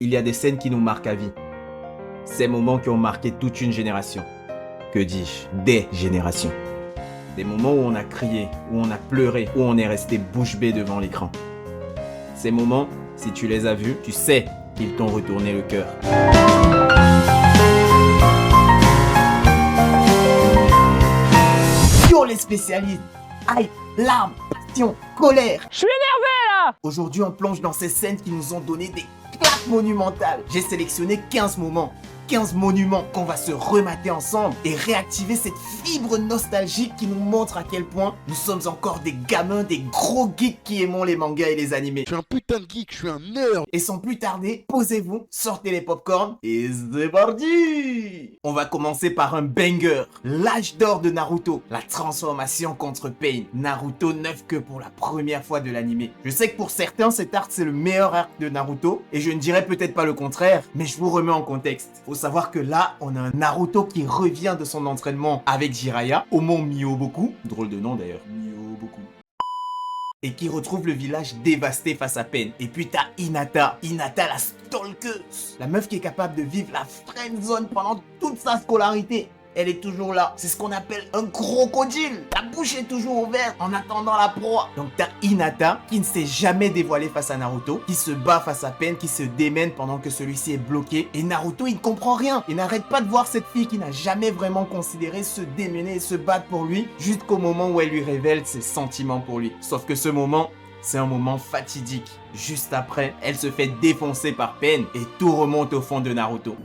Il y a des scènes qui nous marquent à vie. Ces moments qui ont marqué toute une génération. Que dis-je? Des générations. Des moments où on a crié, où on a pleuré, où on est resté bouche bée devant l'écran. Ces moments, si tu les as vus, tu sais qu'ils t'ont retourné le cœur. Yo les spécialistes! Aïe, larmes, passion, colère! Je suis énervé là! Aujourd'hui, on plonge dans ces scènes qui nous ont donné des claques monumentales. J'ai sélectionné 15 moments. 15 monuments qu'on va se remater ensemble et réactiver cette fibre nostalgique qui nous montre à quel point nous sommes encore des gamins, des gros geeks qui aimons les mangas et les animés. Je suis un putain de geek, je suis un nerd. Et sans plus tarder, posez-vous, sortez les popcorns et c'est parti! On va commencer par un banger, l'âge d'or de Naruto, la transformation contre Pain. Naruto neuf que pour la première fois de l'animé. Je sais que pour certains, cet arc c'est le meilleur arc de Naruto et je ne dirais peut-être pas le contraire, mais je vous remets en contexte. Faut savoir que là, on a un Naruto qui revient de son entraînement avec Jiraiya au mont Myoboku, drôle de nom d'ailleurs, Myoboku, et qui retrouve le village dévasté face à Pain. Et puis t'as Hinata la stalkeuse, la meuf qui est capable de vivre la friendzone pendant toute sa scolarité. Elle est toujours là. C'est ce qu'on appelle un crocodile. La bouche est toujours ouverte en attendant la proie. Donc t'as Hinata qui ne s'est jamais dévoilé face à Naruto, qui se bat face à Pain, qui se démène pendant que celui-ci est bloqué. Et Naruto, il ne comprend rien. Il n'arrête pas de voir cette fille qui n'a jamais vraiment considéré se démener et se battre pour lui jusqu'au moment où elle lui révèle ses sentiments pour lui. Sauf que ce moment, c'est un moment fatidique. Juste après, elle se fait défoncer par Pain et tout remonte au fond de Naruto.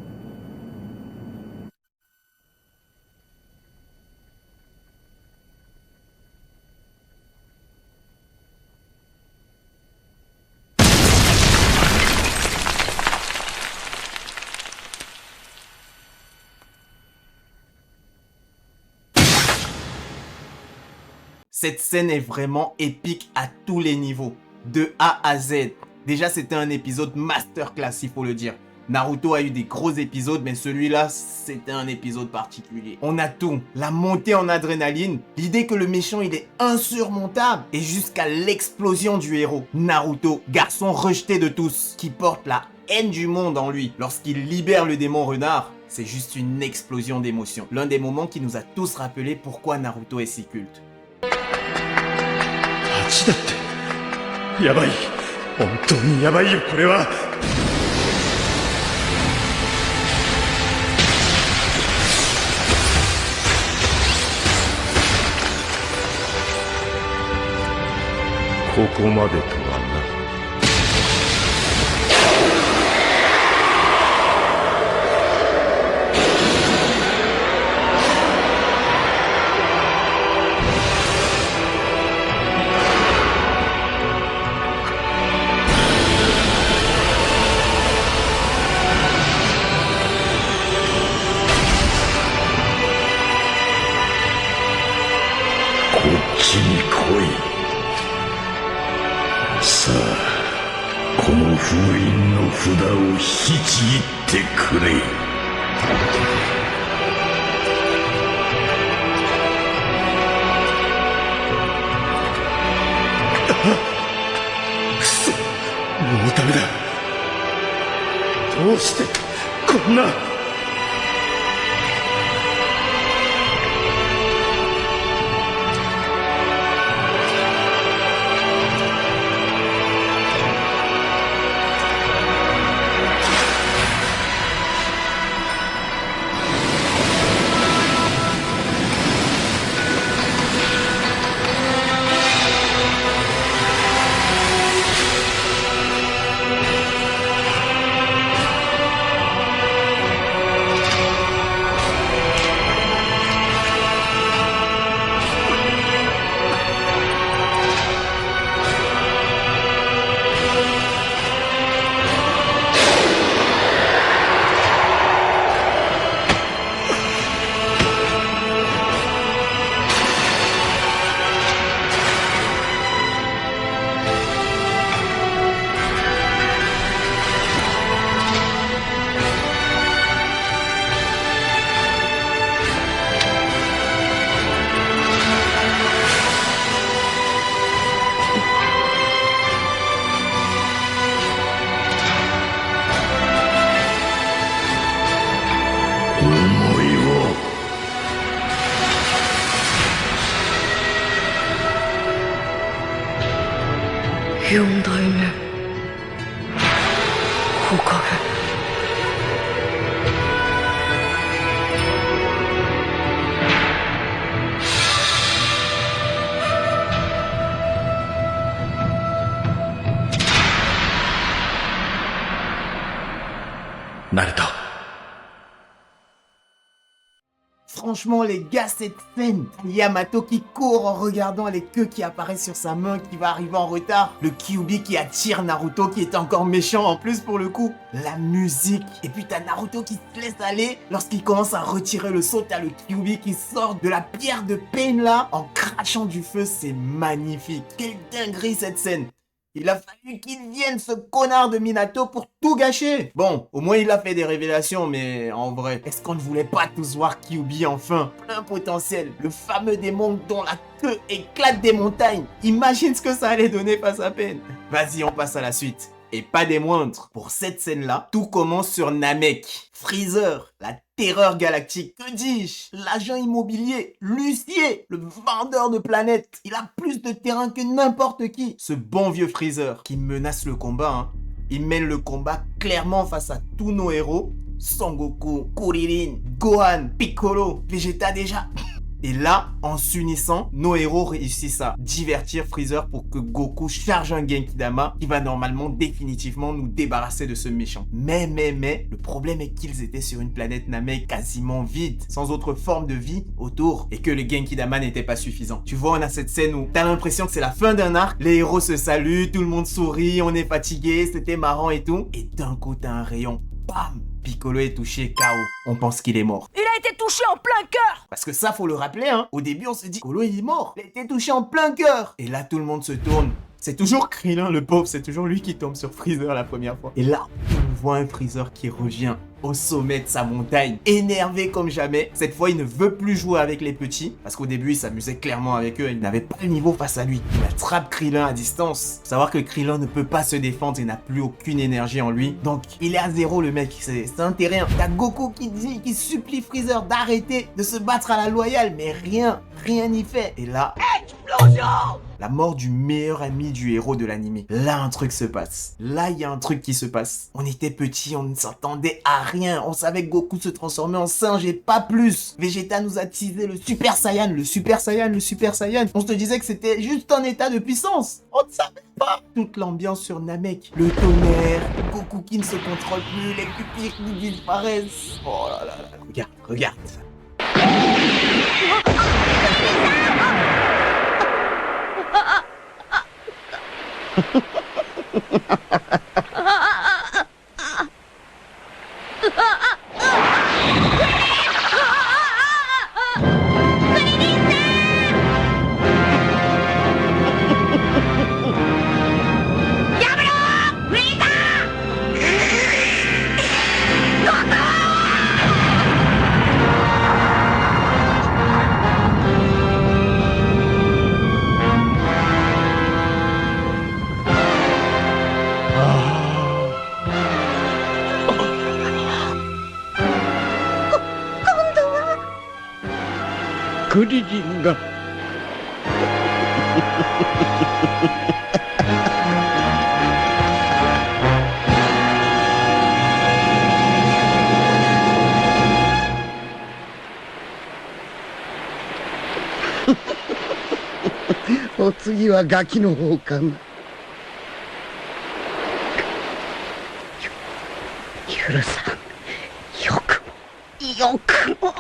Cette scène est vraiment épique à tous les niveaux, de A à Z. Déjà, c'était un épisode masterclass, il faut le dire. Naruto a eu des gros épisodes, mais celui-là, c'était un épisode particulier. On a tout, la montée en adrénaline, l'idée que le méchant, il est insurmontable, et jusqu'à l'explosion du héros. Naruto, garçon rejeté de tous, qui porte la haine du monde en lui. Lorsqu'il libère le démon renard, c'est juste une explosion d'émotions. L'un des moments qui nous a tous rappelé pourquoi Naruto est si culte. 8だってやばい本当にやばいよこれはここまでとはなこっちに来いさあこの封印の札を引きちぎってくれくそもうダメだどうしてこんな4代目火影。ナルト。 Franchement les gars, cette scène, Yamato qui court en regardant les queues qui apparaissent sur sa main qui va arriver en retard, le Kyuubi qui attire Naruto qui est encore méchant en plus pour le coup, la musique, et puis t'as Naruto qui se laisse aller lorsqu'il commence à retirer le saut, t'as le Kyuubi qui sort de la pierre de Pain là en crachant du feu, c'est magnifique, quelle dinguerie cette scène. Il a fallu qu'il vienne, ce connard de Minato, pour tout gâcher. Bon, au moins il a fait des révélations, mais en vrai, est-ce qu'on ne voulait pas tous voir Kyuubi enfin? Plein potentiel, le fameux démon dont la queue éclate des montagnes. Imagine ce que ça allait donner face à Pain. Vas-y, on passe à la suite. Et pas des moindres. Pour cette scène-là, tout commence sur Namek. Freezer, la terreur galactique, que dis-je? L'agent immobilier, l'huissier, le vendeur de planètes. Il a plus de terrain que n'importe qui. Ce bon vieux Freezer qui menace le combat, hein. Il mène le combat clairement face à tous nos héros. Son Goku, Kuririn, Gohan, Piccolo, Vegeta déjà. Et là, en s'unissant, nos héros réussissent à divertir Freezer pour que Goku charge un Genkidama qui va normalement définitivement nous débarrasser de ce méchant. Mais, le problème est qu'ils étaient sur une planète Namek quasiment vide, sans autre forme de vie autour, et que le Genkidama n'était pas suffisant. Tu vois, on a cette scène où t'as l'impression que c'est la fin d'un arc, les héros se saluent, tout le monde sourit, on est fatigué, c'était marrant et tout, et d'un coup t'as un rayon, bam! Piccolo est touché KO. On pense qu'il est mort. Il a été touché en plein cœur. Parce que ça, faut le rappeler, hein. Au début, on se dit, Piccolo, il est mort. Il a été touché en plein cœur. Et là, tout le monde se tourne. C'est toujours Krillin, le pauvre. C'est toujours lui qui tombe sur Freezer la première fois. Et là, on voit un Freezer qui revient au sommet de sa montagne, énervé comme jamais. Cette fois, il ne veut plus jouer avec les petits, parce qu'au début, il s'amusait clairement avec eux. Il n'avait pas le niveau face à lui. Il attrape Krillin à distance. Faut savoir que Krillin ne peut pas se défendre et n'a plus aucune énergie en lui. Donc, il est à zéro, le mec. C'est un terrain. T'as Goku qui supplie Freezer d'arrêter de se battre à la loyale, mais rien n'y fait. Et là... Explosion! La mort du meilleur ami du héros de l'anime. Là, un truc se passe. Là, il y a un truc qui se passe. On était petits, on ne s'attendait à rien. On savait que Goku se transformait en singe et pas plus. Vegeta nous a teasé le Super Saiyan, le Super Saiyan, le Super Saiyan. On se disait que c'était juste un état de puissance. On ne savait pas. Toute l'ambiance sur Namek. Le tonnerre, Goku qui ne se contrôle plus, les pupilles qui disparaissent. Oh là là là, regarde.クリリンがお次はガキの方かな。許さん。よくも。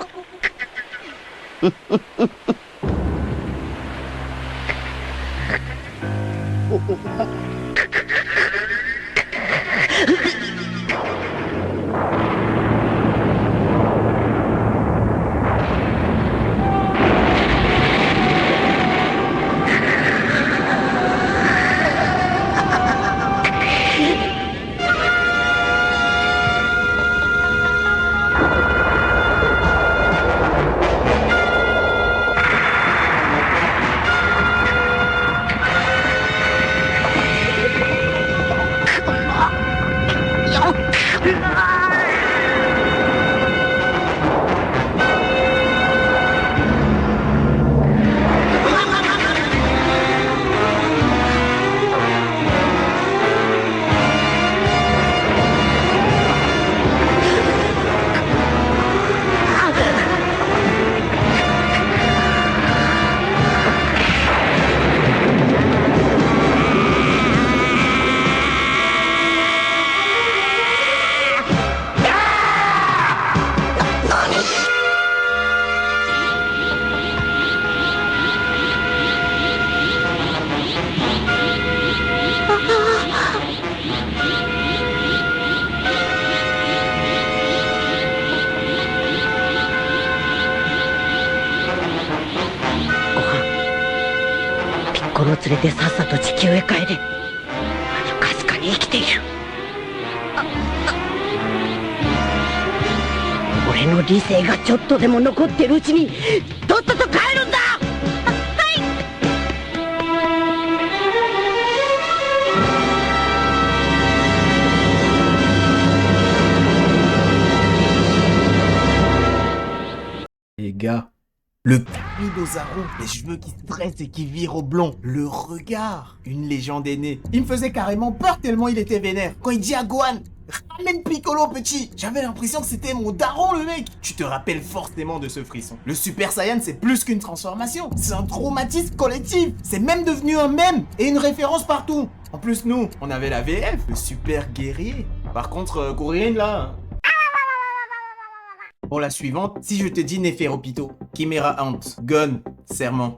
連れてさっさと地球へ帰れ。まだかすかに生きている。俺の理性がちょっとでも残ってるうちにとっとと帰るんだ。Les gars, le Caminosaurus, les cheveux qui stressent et qui virent au blond, le regard, une légende est née. Il me faisait carrément peur tellement il était vénère. Quand il dit à Gohan, ramène Piccolo petit, j'avais l'impression que c'était mon daron le mec. Tu te rappelles forcément de ce frisson. Le Super Saiyan c'est plus qu'une transformation, c'est un traumatisme collectif. C'est même devenu un mème et une référence partout. En plus nous, on avait la VF, le super guerrier. Par contre, Kuririn là... Pour la suivante, si je te dis Néféropito, Chimera Ant, Gon, Serment,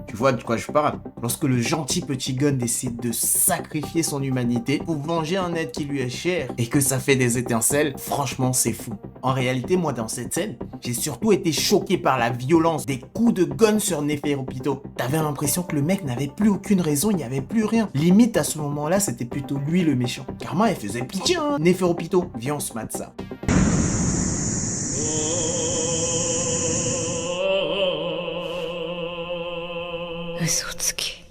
tu vois de quoi je parle? Lorsque le gentil petit Gon décide de sacrifier son humanité pour venger un être qui lui est cher et que ça fait des étincelles, franchement c'est fou. En réalité, moi dans cette scène, j'ai surtout été choqué par la violence des coups de Gon sur Néféropito. T'avais l'impression que le mec n'avait plus aucune raison, il n'y avait plus rien. Limite à ce moment-là, c'était plutôt lui le méchant. Car moi, il faisait pitié, hein. Néféropito, viens on se mate ça. 嘘つき。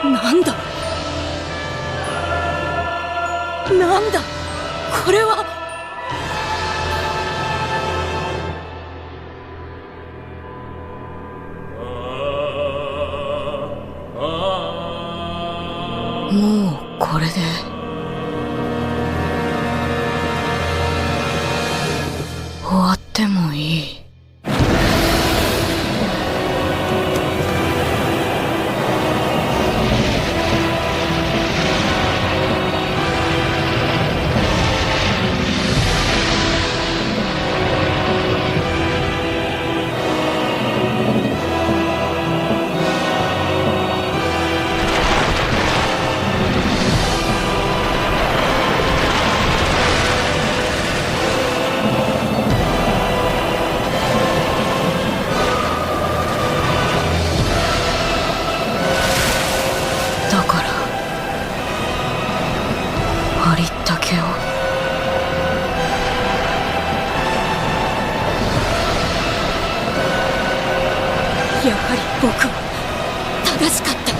なんだなんだこれは。もうこれで終わってもいい。だからありったけをやはり僕は正しかった。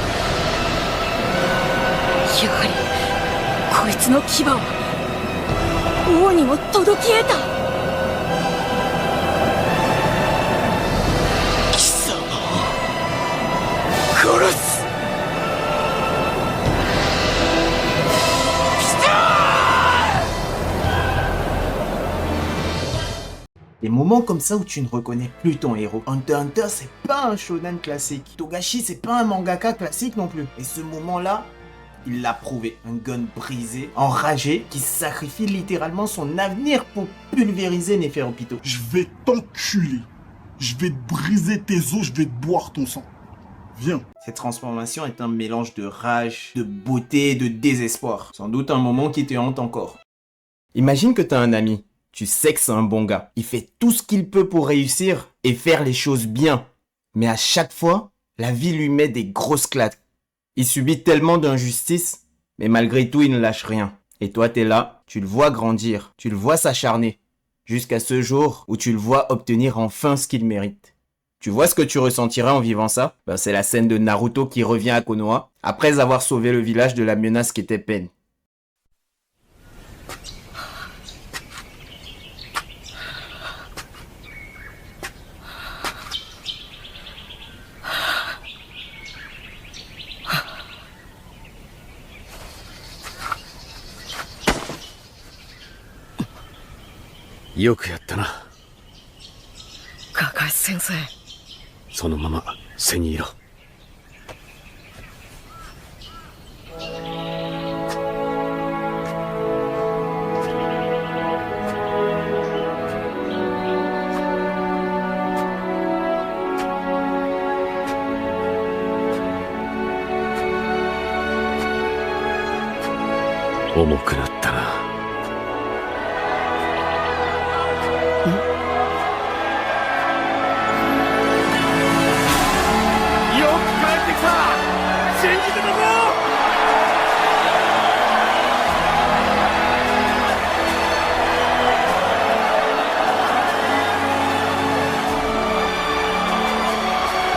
やはりこいつの牙は王にも届き得た。貴様殺す。Des moments comme ça où tu ne reconnais plus ton héros. Hunter x Hunter, c'est pas un shonen classique. Togashi, c'est pas un mangaka classique non plus. Et ce moment-là, il l'a prouvé. Un Gon brisé, enragé, qui sacrifie littéralement son avenir pour pulvériser Néféropito. Je vais t'enculer. Je vais te briser tes os, je vais te boire ton sang. Viens. Cette transformation est un mélange de rage, de beauté et de désespoir. Sans doute un moment qui te hante encore. Imagine que t'as un ami. Tu sais que c'est un bon gars. Il fait tout ce qu'il peut pour réussir et faire les choses bien. Mais à chaque fois, la vie lui met des grosses claques. Il subit tellement d'injustices, mais malgré tout, il ne lâche rien. Et toi, t'es là, tu le vois grandir, tu le vois s'acharner. jusqu'à ce jour où tu le vois obtenir enfin ce qu'il mérite. Tu vois ce que tu ressentirais en vivant ça? C'est la scène de Naruto qui revient à Konoha, après avoir sauvé le village de la menace qu'était Pain.よくやったな。カカシ先生。そのまま背にいろ。重くなったな。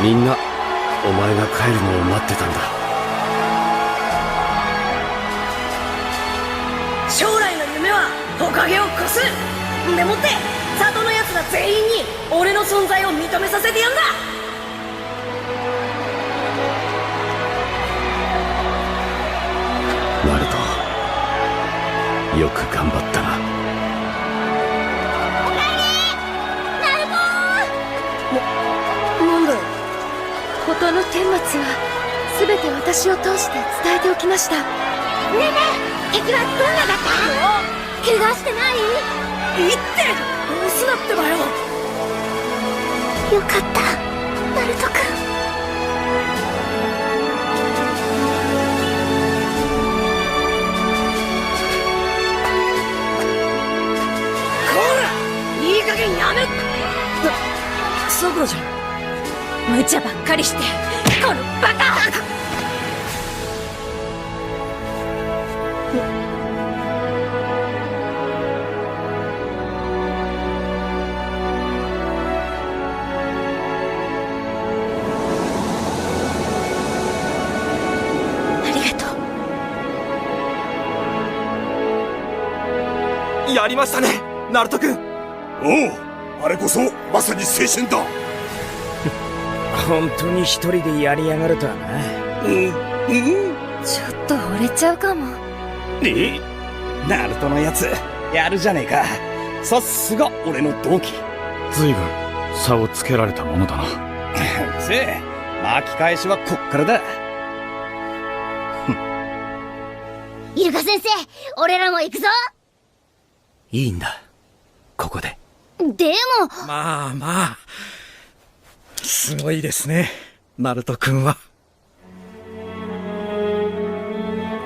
みんなお前が帰るのを待ってたんだ。将来の夢はトカゲを越す。でもって里の奴ら全員に俺の存在を認めさせてやんだ。ナルト、よく頑張ったな。なんだよ。事の顛末は全て私を通して伝えておきました。ねえねえ、敵はどんなだった？怪我してない？いいってどうすなってばよ。よかった、ナルト君。いい加減やめ。さくらちゃん、無茶ばっかりして、このバカ。ありがとう。やりましたね、ナルト君。おう、あれこそまさに青春だ。本当に一人でやりやがるとはな。ちょっと惚れちゃうかも。ナルトのやつやるじゃねえか。さすが俺の同期。随分差をつけられたものだな。せえ、巻き返しはこっからだ。イルカ先生、俺らも行くぞ。いいんだ、ここで。でもまあすごいですね、ナルト君は。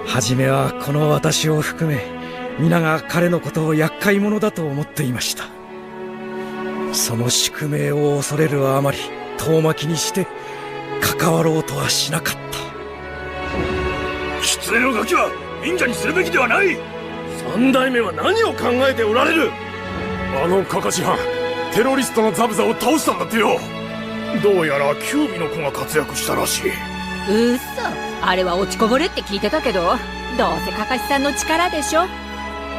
初めはこの私を含め皆が彼のことを厄介者だと思っていました。その宿命を恐れるあまり遠巻きにして関わろうとはしなかった。狐のガキは忍者にするべきではない。三代目は何を考えておられる。あのカカシ班、テロリストのザブザを倒したんだってよ。どうやらキュービの子が活躍したらしい。うっそ、あれは落ちこぼれって聞いてたけど、どうせカカシさんの力でしょ。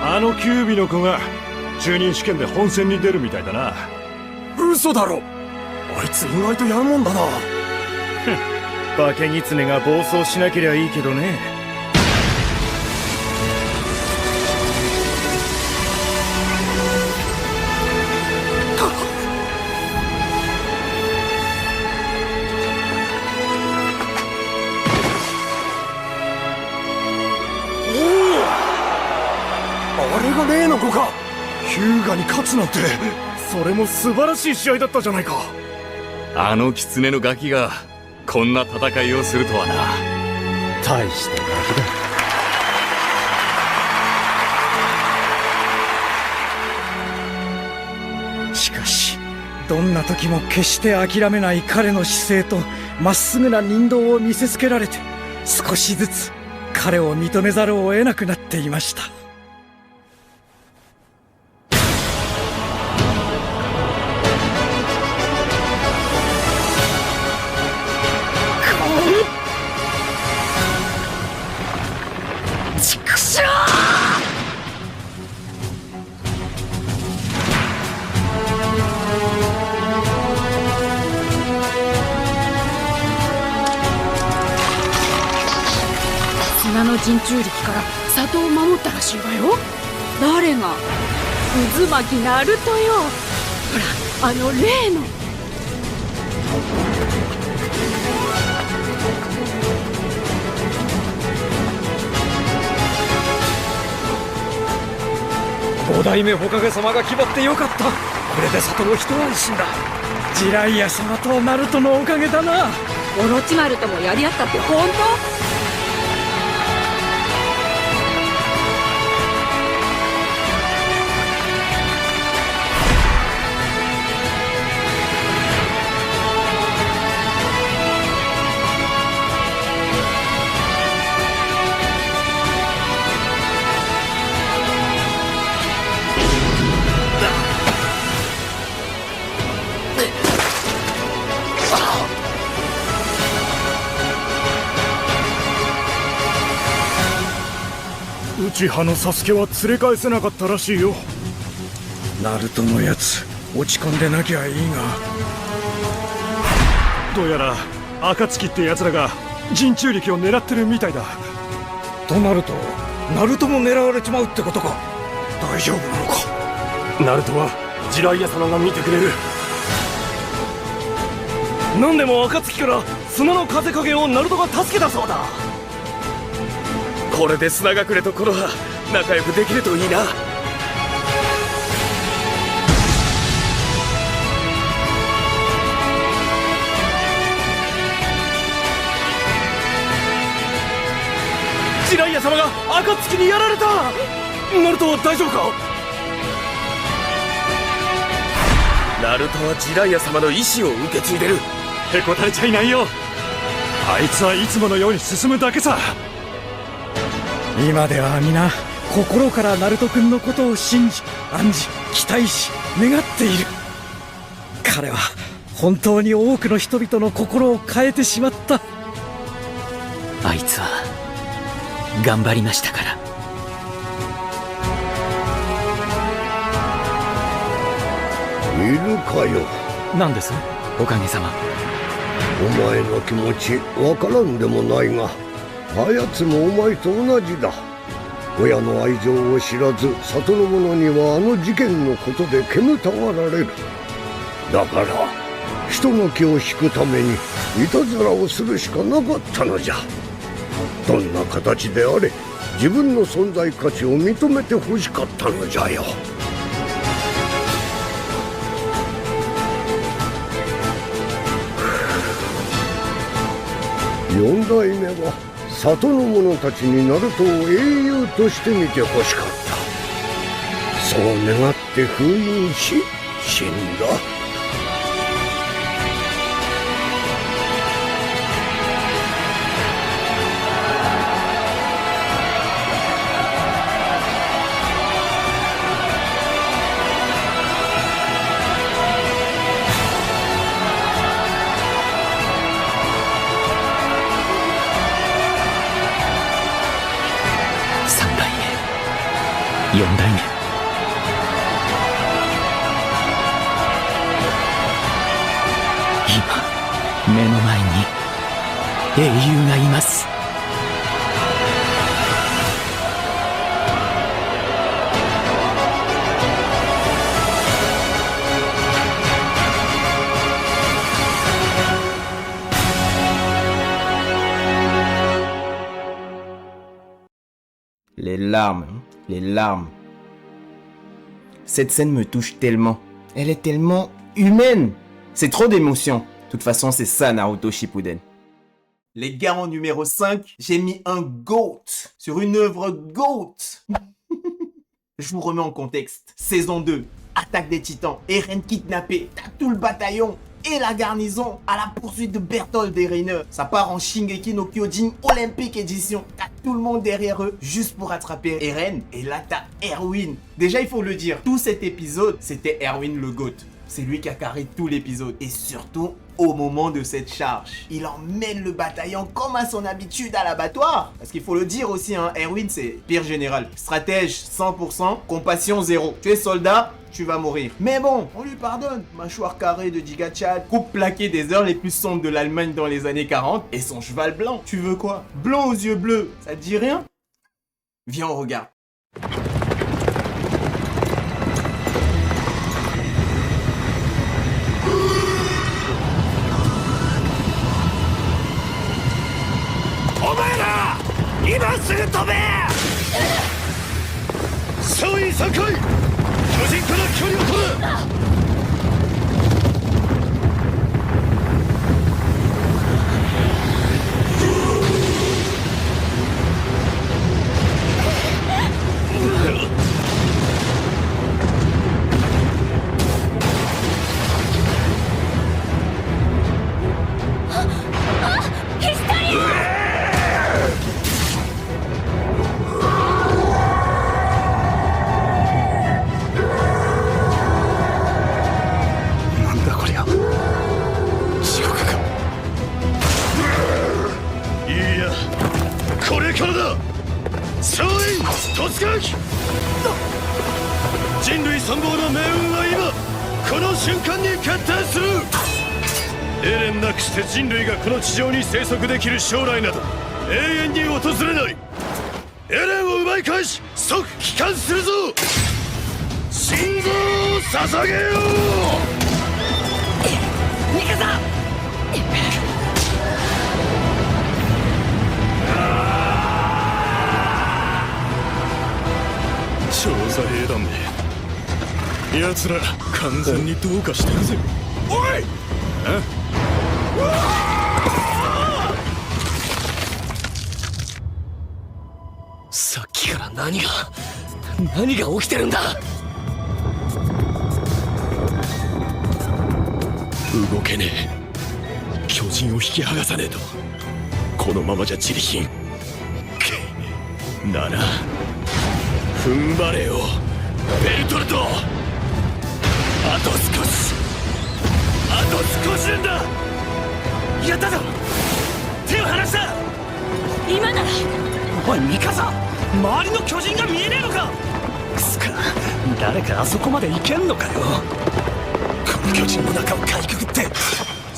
あのキュービの子が中任試験で本戦に出るみたいだな。嘘だろ。あいつ意外とやるもんだな。化け狐が暴走しなけりゃいいけどね。あれが例の子か。ヒューガに勝つなんて、それも素晴らしい試合だったじゃないか。あの狐のガキがこんな戦いをするとはな。大したガキだ。しかしどんな時も決して諦めない彼の姿勢とまっすぐな人道を見せつけられて、少しずつ彼を認めざるを得なくなっていました。花の陣中力から里を守ったらしいわよ。誰が？渦巻きナルトよ。ほら、あの例の。五代目火影様が決まってよかった。これで里も一安心だ。ジライア様とナルトのおかげだな。オロチマルともやり合ったって本当？内派のサスケは連れ返せなかったらしいよ。ナルトのやつ落ち込んでなきゃいいが。どうやら暁ってやつらが陣中力を狙ってるみたいだ。となるとナルトも狙われちまうってことか。大丈夫なのか。ナルトはジライア様が見てくれる。何でも暁から砂の風加減をナルトが助けたそうだ。これで砂隠れとコロハ仲良くできるといいな。ジライア様が暁にやられた。ナルトは大丈夫か。ナルトはジライア様の意志を受け継いでる。へこたれちゃいないよ。あいつはいつものように進むだけさ。今では皆心からナルト君のことを信じ暗示期待し願っている。彼は本当に多くの人々の心を変えてしまった。あいつは頑張りましたから。いるかよ。何ですおかげさま。お前の気持ちわからんでもないが、あやつもお前と同じだ。親の愛情を知らず里の者にはあの事件のことで煙たがられる。だから人の気を引くためにいたずらをするしかなかったのじゃ。どんな形であれ自分の存在価値を認めてほしかったのじゃよ。四代目は里の者たちにナルトを英雄として見てほしかった。そう願って封印し死んだ。4代目、今目の前に英雄がいます。Les larmes, les larmes. Cette scène me touche tellement. Elle est tellement humaine. C'est trop d'émotions. De toute façon, c'est ça Naruto Shippuden. Les gars, en numéro 5, j'ai mis un GOAT sur une œuvre GOAT. Je vous remets en contexte. Saison 2, attaque des titans, Eren kidnappé, t'as tout le bataillon et la garnison à la poursuite de Bertholdt et Reiner. Ça part en Shingeki no Kyojin Olympic Edition. T'as tout le monde derrière eux juste pour attraper Eren. Et là t'as Erwin. Déjà il faut le dire, tout cet épisode c'était Erwin le GOAT. C'est lui qui a carré tout l'épisode. Et surtout au moment de cette charge, il emmène le bataillon comme à son habitude à l'abattoir. Parce qu'il faut le dire aussi, hein, Erwin c'est pire général. Stratège 100%, compassion 0. Tu es soldat, tu vas mourir. Mais bon, on lui pardonne. Mâchoire carrée de Giga Chad, coupe plaquée des heures les plus sombres de l'Allemagne dans les années 40 et son cheval blanc. Tu veux quoi? Blanc aux yeux bleus, ça te dit rien? Viens, on regarde.人類がこの地上に生息できる将来など永遠に訪れない。エレンを奪い返し即帰還するぞ。心臓を捧げよう。ミカサ調査兵団め、奴ら完全にどうかしてるぜ。おい！さっきから何が起きてるんだ。動けねえ。巨人を引き剥がさねえとこのままじゃ自利品。なら踏ん張れよベルトルト。あと少しなんだ。やったぞ。手を離した。今なら。おいミカサ、周りの巨人が見えねえのか。くすか、誰かあそこまで行けんのかよ。この巨人の中をかいくぐって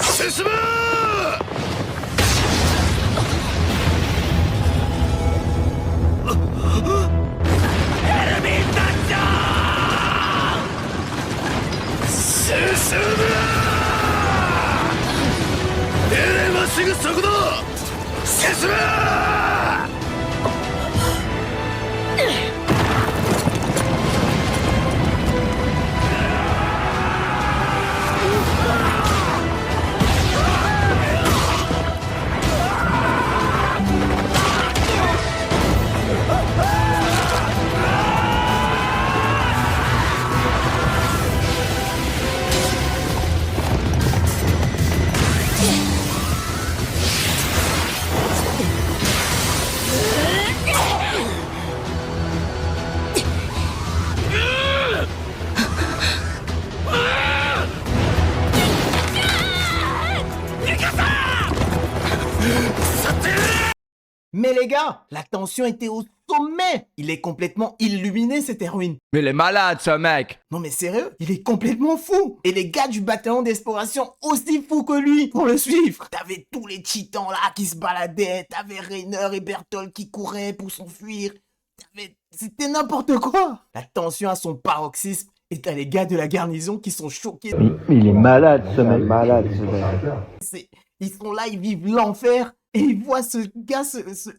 進む。エルミンダンジョン進む。エレンはすぐそこだ。進め。Mais les gars, la tension était au sommet. Il est complètement illuminé cette héroïne. Mais il est malade ce mec. Non mais sérieux, il est complètement fou. Et les gars du bataillon d'exploration aussi fous que lui pour le suivre. T'avais tous les titans là qui se baladaient. T'avais Rainer et Berthold qui couraient pour s'enfuir. C'était n'importe quoi. La tension à son paroxysme. Et t'as les gars de la garnison qui sont choqués. Il est malade ce mec. Ils sont là, ils vivent l'enfer. Et ils voient ce gars, ce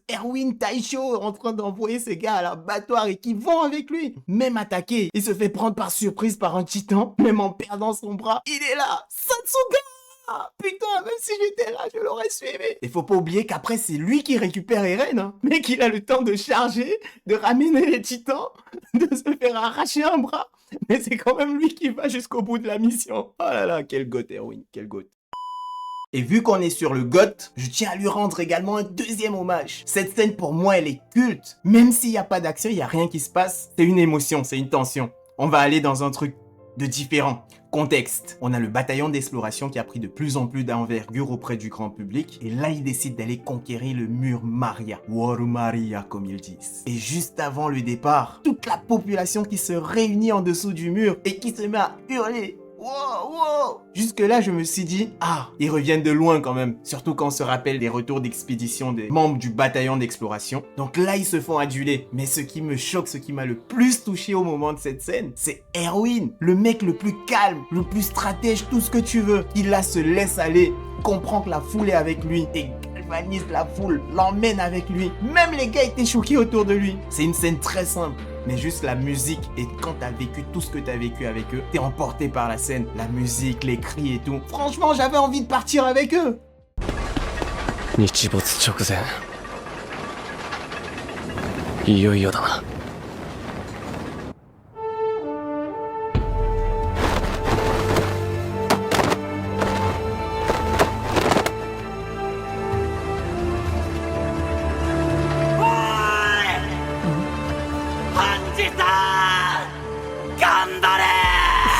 Erwin Taisho en train d'envoyer ces gars à l'abattoir et qui vont avec lui. Même attaqué, il se fait prendre par surprise par un titan, même en perdant son bras. Il est là, Satsuga! Putain, même si j'étais là, je l'aurais suivi. Et faut pas oublier qu'après, c'est lui qui récupère Eren, hein. Mais qu'il a le temps de charger, de ramener les titans, de se faire arracher un bras. Mais c'est quand même lui qui va jusqu'au bout de la mission. Oh là là, quel goth, Erwin, quel goth. Et vu qu'on est sur le GOAT, je tiens à lui rendre également un deuxième hommage. Cette scène pour moi elle est culte. Même s'il n'y a pas d'action, il n'y a rien qui se passe. C'est une émotion, c'est une tension. On va aller dans un truc de différents. Contexte, on a le bataillon d'exploration qui a pris de plus en plus d'envergure auprès du grand public et là il décide d'aller conquérir le mur Maria, Waru Maria comme ils disent. Et juste avant le départ, toute la population qui se réunit en dessous du mur et qui se met à hurler. Wow, wow. Jusque là je me suis dit, ah, ils reviennent de loin quand même, surtout quand on se rappelle des retours d'expédition des membres du bataillon d'exploration. Donc là ils se font aduler, mais ce qui me choque, ce qui m'a le plus touché au moment de cette scène, c'est Erwin, le mec le plus calme, le plus stratège, tout ce que tu veux, qui là se laisse aller, comprend que la foule est avec lui et galvanise la foule, l'emmène avec lui. Même les gars étaient choqués autour de lui. C'est une scène très simple. Mais juste la musique, et quand t'as vécu tout ce que t'as vécu avec eux, t'es emporté par la scène, la musique, les cris et tout. Franchement, j'avais envie de partir avec eux. 日没直前いよいよだな。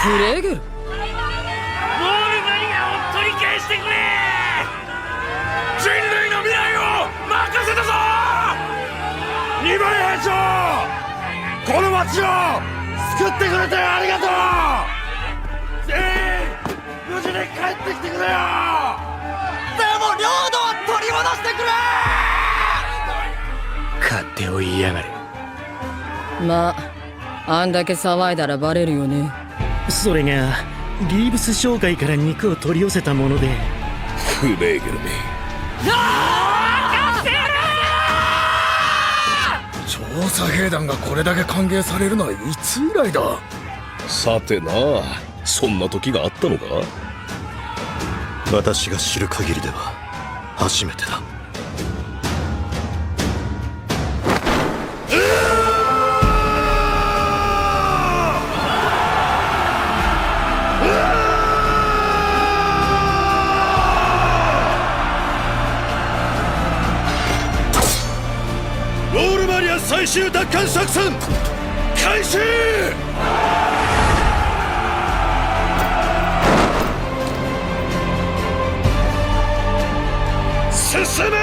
フレーゲル、ウォールマリアを取り返してくれ。人類の未来を任せたぞ。2番兵長、この町を救ってくれてありがとう。全員無事に帰ってきてくれよ。でも領土は取り戻してくれ。勝手を言いやがれ。まああんだけ騒いだらバレるよね。それがリーブス商会から肉を取り寄せたもので。フレーゲルめ。調査兵団がこれだけ歓迎されるのはいつ以来だ。さてな、そんな時があったのか。私が知る限りでは初めてだ。ウォールマリア最終奪還作戦開始。進め。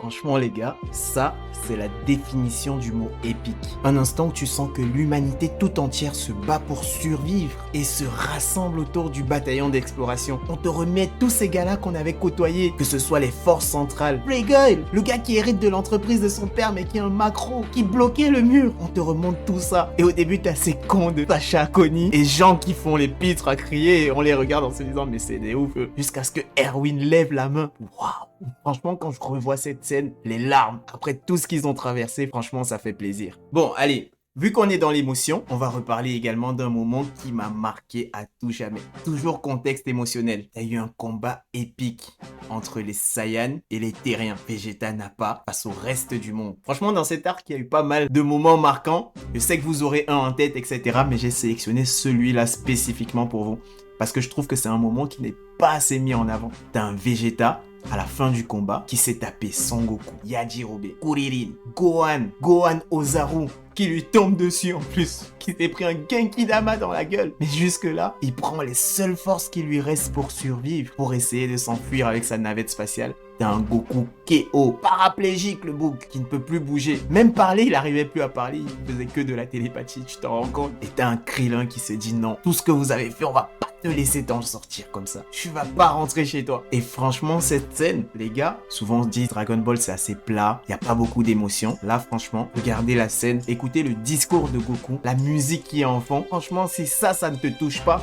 Franchement les gars, ça c'est la définition du mot épique. Un instant où tu sens que l'humanité tout entière se bat pour survivre et se rassemble autour du bataillon d'exploration. On te remet tous ces gars-là qu'on avait côtoyés, que ce soit les forces centrales. Regal, le gars qui hérite de l'entreprise de son père mais qui est un macro, qui bloquait le mur. On te remonte tout ça. Et au début t'as ces cons de Sacha Connie et gens qui font les pitres à crier et on les regarde en se disant mais c'est des ouf. Jusqu'à ce que Erwin lève la main. Waouh. Franchement, quand je revois cette scène, les larmes, après tout ce qu'ils ont traversé, franchement, ça fait plaisir. Bon, allez, vu qu'on est dans l'émotion, on va reparler également d'un moment qui m'a marqué à tout jamais. Toujours contexte émotionnel. Il y a eu un combat épique entre les Saiyans et les Terriens. Vegeta Nappa face au reste du monde. Franchement, dans cet arc, il y a eu pas mal de moments marquants. Je sais que vous aurez un en tête, etc. Mais j'ai sélectionné celui-là spécifiquement pour vous. Parce que je trouve que c'est un moment qui n'est pas assez mis en avant. T'as un Vegeta à la fin du combat qui s'est tapé Son Goku, Yajirobe, Kuririn, Gohan Ozaru qui lui tombe dessus en plus, qui s'est pris un Genki Dama dans la gueule. Mais jusque là, il prend les seules forces qui lui restent pour survivre, pour essayer de s'enfuir avec sa navette spatiale. T'as un Goku KO, paraplégique le bouc, qui ne peut plus bouger. Même parler, il n'arrivait plus à parler, il faisait que de la télépathie, tu t'en rends compte. Et t'as un Krillin qui se dit non, tout ce que vous avez fait, on va pas te laisser t'en sortir comme ça. Tu vas pas rentrer chez toi. Et franchement, cette scène, les gars, souvent on se dit Dragon Ball c'est assez plat, il n'y a pas beaucoup d'émotions. Là, franchement, regardez la scène, écoutez le discours de Goku, la musique qui est en fond. Franchement, si ça ne te touche pas.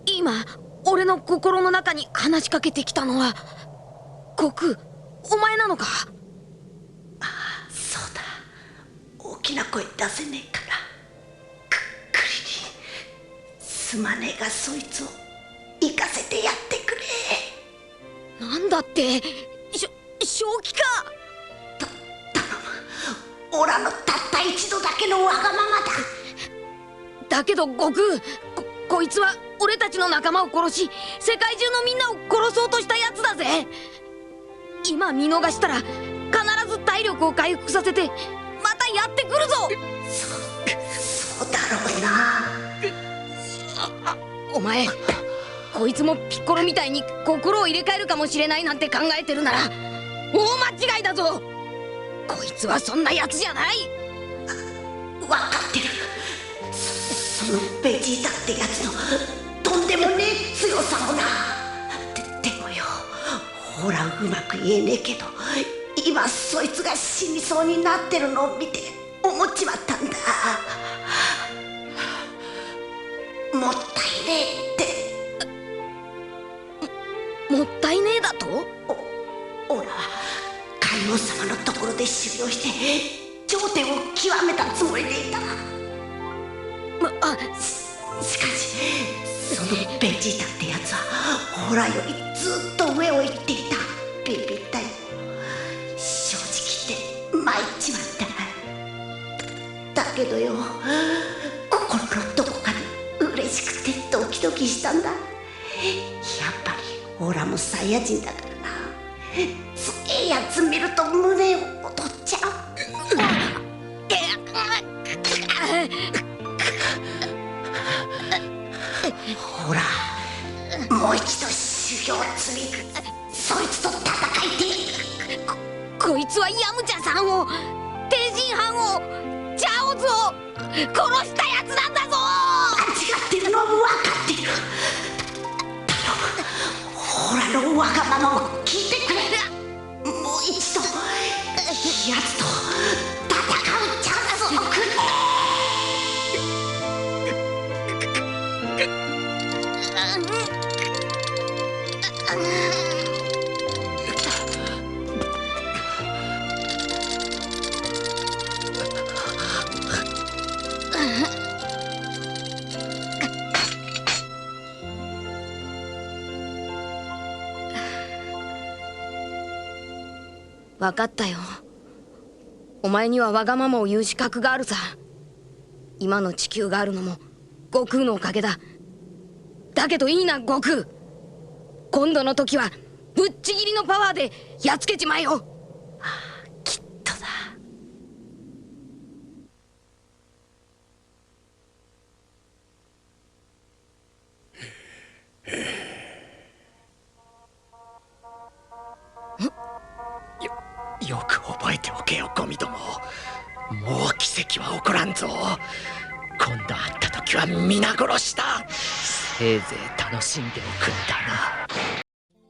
今、俺の心の中に話しかけてきたのは、悟空、お前なのか？ああ、そうだ。大きな声出せねえから。クリリン、すまねえがそいつを行かせてやってくれ。なんだって正気か。オラのたった一度だけのわがままだ。だけど悟空、こいつは俺たちの仲間を殺し、世界中のみんなを殺そうとしたやつだぜ。今見逃したら必ず体力を回復させてまたやってくるぞ。そうだろうな。お前、こいつもピッコロみたいに心を入れ替えるかもしれないなんて考えてるなら大間違いだぞ。こいつはそんなやつじゃない。分かってる。そのベジータってやつのとんでもねえ強さもな。でもよ、ほらうまく言えねえけど、今そいつが死にそうになってるのを見て思っちまったんだ。もったいねえって。もったいねえだと？オラは観音様のところで修行して頂点を極めたつもりでいた。しかしそのベジータってやつはオラよりずっと上を行っていた。ビビったよ。正直言って参っちまった。だけどよ、心のどこかで嬉しくてドキドキしたんだ。やっぱりオラもサイヤ人だからな。強えやつ見ると胸を躍っちゃう。ほら、もう一度修行を積み、そいつと戦いて。こいつはヤムチャさんを、天津飯を、チャオズを殺したやつなんだぞ。間違ってるのは分かっている。ほらのわがままを聞いてくれ。もう一度やつと戦うチャンスをくれ。分かったよ。お前にはわがままを言う資格があるさ。今の地球があるのも悟空のおかげだ。だけどいいな悟空、今度の時はぶっちぎりのパワーでやっつけちまえよ。きっとだ。よく覚えておけよゴミども。もう奇跡は起こらんぞ。今度会った時は皆殺しだ。せいぜい楽しんでおくんだな。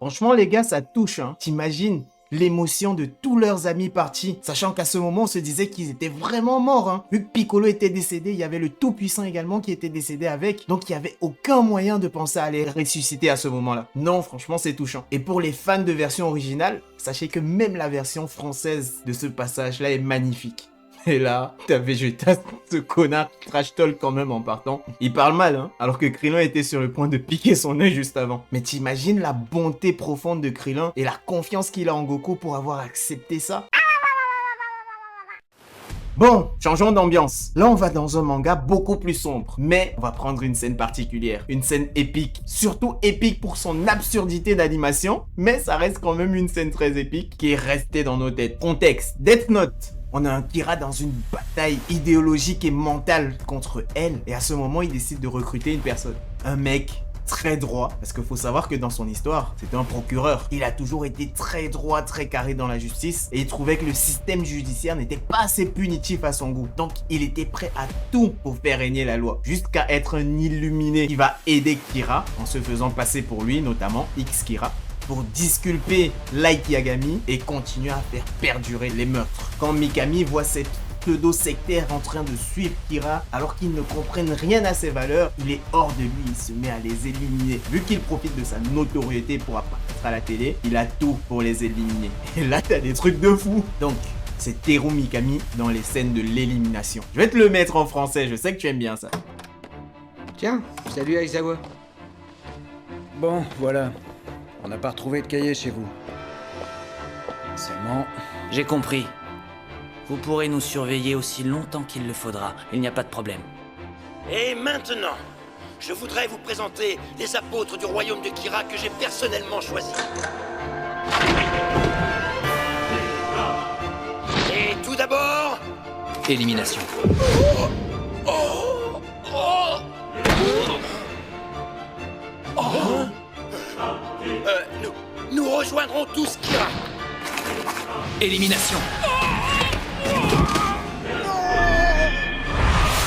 Franchement les gars, ça touche, hein. T'imagines l'émotion de tous leurs amis partis, sachant qu'à ce moment on se disait qu'ils étaient vraiment morts, hein. Vu que Piccolo était décédé, il y avait le Tout-Puissant également qui était décédé avec, donc il n'y avait aucun moyen de penser à les ressusciter à ce moment-là. Non, franchement c'est touchant. Et pour les fans de version originale, sachez que même la version française de ce passage-là est magnifique. Et là, t'as Vegeta, ce connard qui trash talk quand même en partant. Il parle mal, hein, alors que Krillin était sur le point de piquer son œil juste avant. Mais t'imagines la bonté profonde de Krillin et la confiance qu'il a en Goku pour avoir accepté ça? Bon, changeons d'ambiance. Là, on va dans un manga beaucoup plus sombre. Mais on va prendre une scène particulière. Une scène épique. Surtout épique pour son absurdité d'animation. Mais ça reste quand même une scène très épique qui est restée dans nos têtes. Contexte, Death Note. On a un Kira dans une bataille idéologique et mentale contre elle. Et à ce moment, il décide de recruter une personne. Un mec très droit. Parce qu'il faut savoir que dans son histoire, c'était un procureur. Il a toujours été très droit, très carré dans la justice. Et il trouvait que le système judiciaire n'était pas assez punitif à son goût. Donc, il était prêt à tout pour faire régner la loi. Jusqu'à être un illuminé qui va aider Kira, en se faisant passer pour lui, notamment X-Kira, pour disculper Light Yagami et continuer à faire perdurer les meurtres. Quand Mikami voit cette pseudo-sectaire en train de suivre Kira alors qu'ils ne comprennent rien à ses valeurs, il est hors de lui, il se met à les éliminer. Vu qu'il profite de sa notoriété pour apparaître à la télé, il a tout pour les éliminer. Et là, t'as des trucs de fou. Donc, c'est Teru Mikami dans les scènes de l'élimination. Je vais te le mettre en français, je sais que tu aimes bien ça. Tiens, salut Aizawa. Bon, voilà. On n'a pas retrouvé de cahier chez vous. Seulement... J'ai compris. Vous pourrez nous surveiller aussi longtemps qu'il le faudra. Il n'y a pas de problème. Et maintenant, je voudrais vous présenter les apôtres du royaume de Kira que j'ai personnellement choisis. Et tout d'abord... Élimination. Nous rejoindrons tous Kira. Élimination.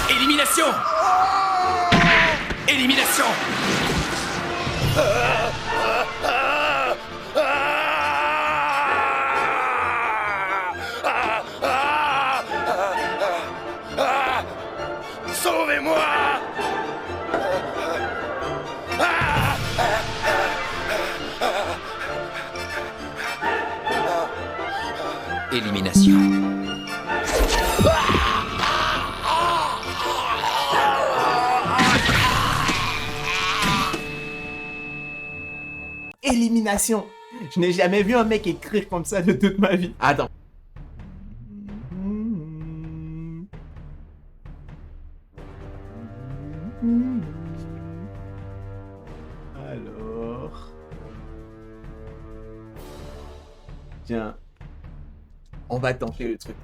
Élimination. Élimination. Sauvez-moi! Élimination. Élimination. Je n'ai jamais vu un mec écrire comme ça de toute ma vie. Attends. Alors... Tiens. On va tenter le truc.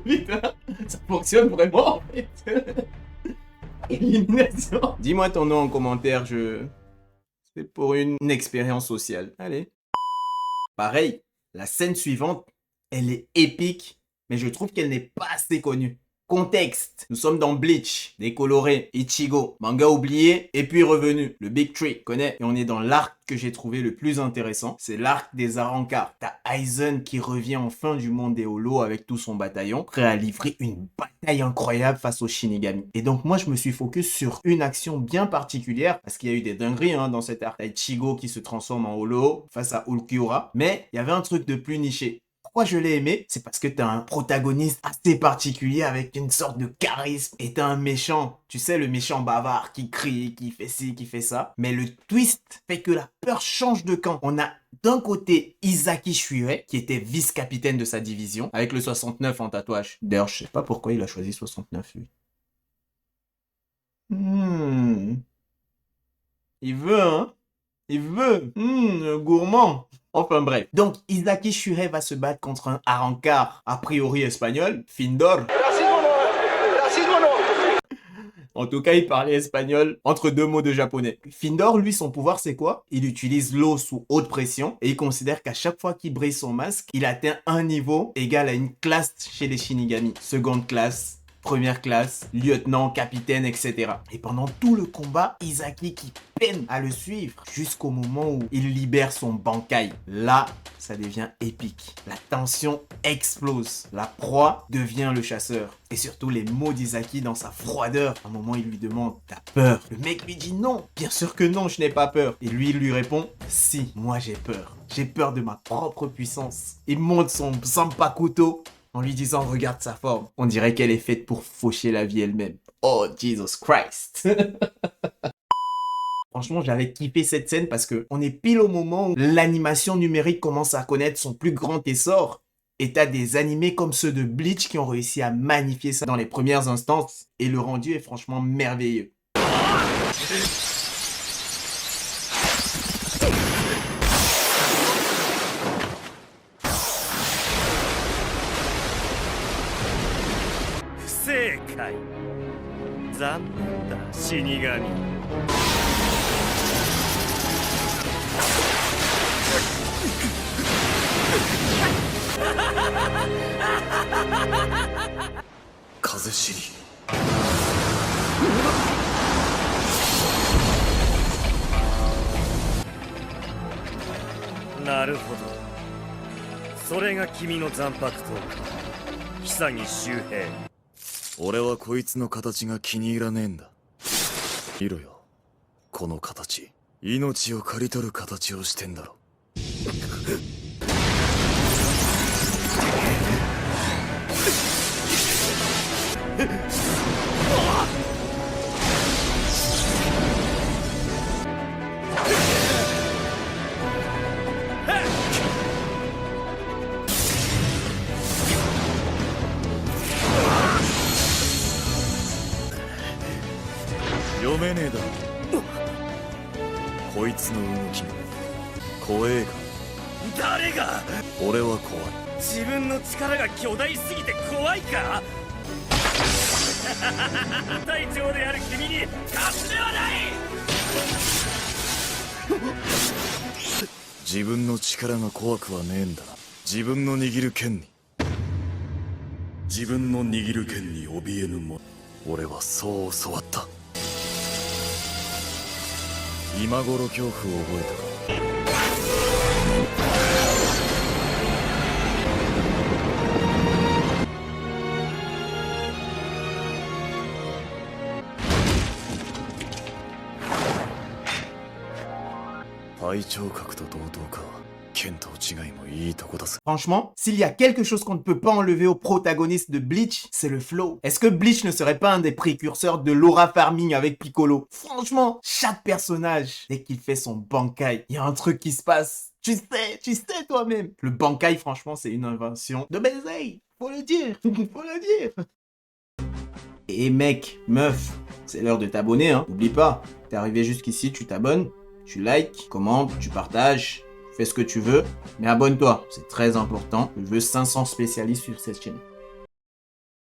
Putain, ça fonctionne vraiment en fait. Élimination. Dis-moi ton nom en commentaire, c'est pour une expérience sociale. Allez. Pareil, la scène suivante, elle est épique, mais je trouve qu'elle n'est pas assez connue. Contexte, nous sommes dans Bleach, décoloré, Ichigo, manga oublié, et puis revenu, le Big Tree, connais. Et on est dans l'arc que j'ai trouvé le plus intéressant, c'est l'arc des Arrancars. T'as Aizen qui revient enfin du monde des Holos avec tout son bataillon, prêt à livrer une bataille incroyable face aux Shinigami. Et donc moi je me suis focus sur une action bien particulière, parce qu'il y a eu des dingueries dans cet arc. T'as Ichigo qui se transforme en Holo face à Ulquiorra, mais il y avait un truc de plus niché. Pourquoi je l'ai aimé? C'est parce que t'as un protagoniste assez particulier avec une sorte de charisme. Et t'as un méchant, tu sais, le méchant bavard qui crie, qui fait ci, qui fait ça. Mais le twist fait que la peur change de camp. On a d'un côté Izaki Shuirei, qui était vice-capitaine de sa division, avec le 69 en tatouage. D'ailleurs, je sais pas pourquoi il a choisi 69, lui. Il veut, hein? Il veut. Gourmand. Enfin bref. Donc, Izaki Shuirei va se battre contre un Arrancar, a priori espagnol, Findor. En tout cas, il parlait espagnol entre deux mots de japonais. Findor, lui, son pouvoir, c'est quoi? Il utilise l'eau sous haute pression et il considère qu'à chaque fois qu'il brise son masque, il atteint un niveau égal à une classe chez les Shinigami. Seconde classe, première classe, lieutenant, capitaine, etc. Et pendant tout le combat, Izaki qui peine à le suivre jusqu'au moment où il libère son Bankai. Là, ça devient épique. La tension explose. La proie devient le chasseur. Et surtout les mots d'Izaki dans sa froideur. À un moment, il lui demande « T'as peur ?» Le mec lui dit « Non, bien sûr que non, je n'ai pas peur. » Et lui, il lui répond « Si, moi j'ai peur. J'ai peur de ma propre puissance. » Il monte son Zanpakuto en lui disant « Regarde sa forme. On dirait qu'elle est faite pour faucher la vie elle-même. » Oh, Jesus Christ. Franchement, j'avais kiffé cette scène parce que on est pile au moment où l'animation numérique commence à connaître son plus grand essor. Et t'as des animés comme ceux de Bleach qui ont réussi à magnifier ça dans les premières instances. Et le rendu est franchement merveilleux. Shinigami. 風知りなるほどそれが君の残白刀か久木周平俺はこいつの形が気に入らねえんだ見ろよこの形命を刈り取る形をしてんだろめねえだろ。こいつの動き怖えか。誰が？俺は怖い。自分の力が巨大すぎて怖いか？隊長である君に勝つではない。自分の力が怖くはねえんだな。自分の握る剣に怯えぬも。俺はそう教わった。今頃恐怖を覚えたか。隊長格と同等か。剣と違いもいいとこだぜ。 Franchement, s'il y a quelque chose qu'on ne peut pas enlever au protagoniste de Bleach, c'est le flow. Est-ce que Bleach ne serait pas un des précurseurs de l'aura farming avec Piccolo? Franchement, chaque personnage, dès qu'il fait son Bankai, il y a un truc qui se passe. Tu sais toi-même. Le Bankai, franchement, c'est une invention de baiser. Faut le dire, faut le dire. Et mec, meuf, c'est l'heure de t'abonner, hein. N'oublie pas, t'es arrivé jusqu'ici, tu t'abonnes, tu likes, commentes, tu partages. Fais ce que tu veux, mais abonne-toi, c'est très important. Je veux 500 spécialistes sur cette chaîne.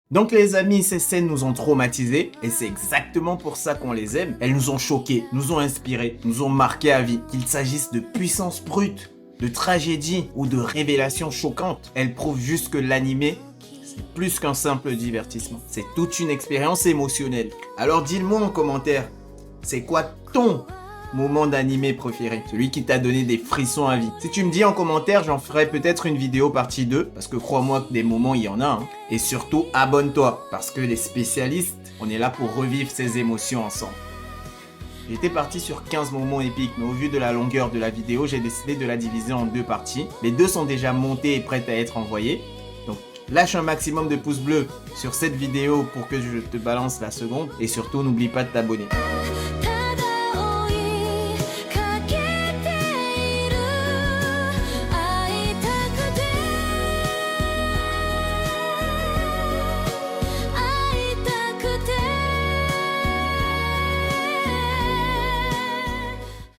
Donc les amis, ces scènes nous ont traumatisés, et c'est exactement pour ça qu'on les aime. Elles nous ont choqués, nous ont inspirés, nous ont marqués à vie. Qu'il s'agisse de puissance brute, de tragédie ou de révélations choquantes, elles prouvent juste que l'animé, c'est plus qu'un simple divertissement. C'est toute une expérience émotionnelle. Alors dis-le-moi en commentaire, c'est quoi ton moment d'animé préféré, celui qui t'a donné des frissons à vie? Si tu me dis en commentaire, j'en ferai peut-être une vidéo partie 2, parce que crois-moi que des moments il y en a, hein. Et surtout, abonne-toi, parce que les spécialistes, on est là pour revivre ces émotions ensemble. J'étais parti sur 15 moments épiques, mais au vu de la longueur de la vidéo, j'ai décidé de la diviser en 2 parties. Les 2 sont déjà montées et prêtes à être envoyées. Donc lâche un maximum de pouces bleus sur cette vidéo pour que je te balance la seconde, et surtout n'oublie pas de t'abonner.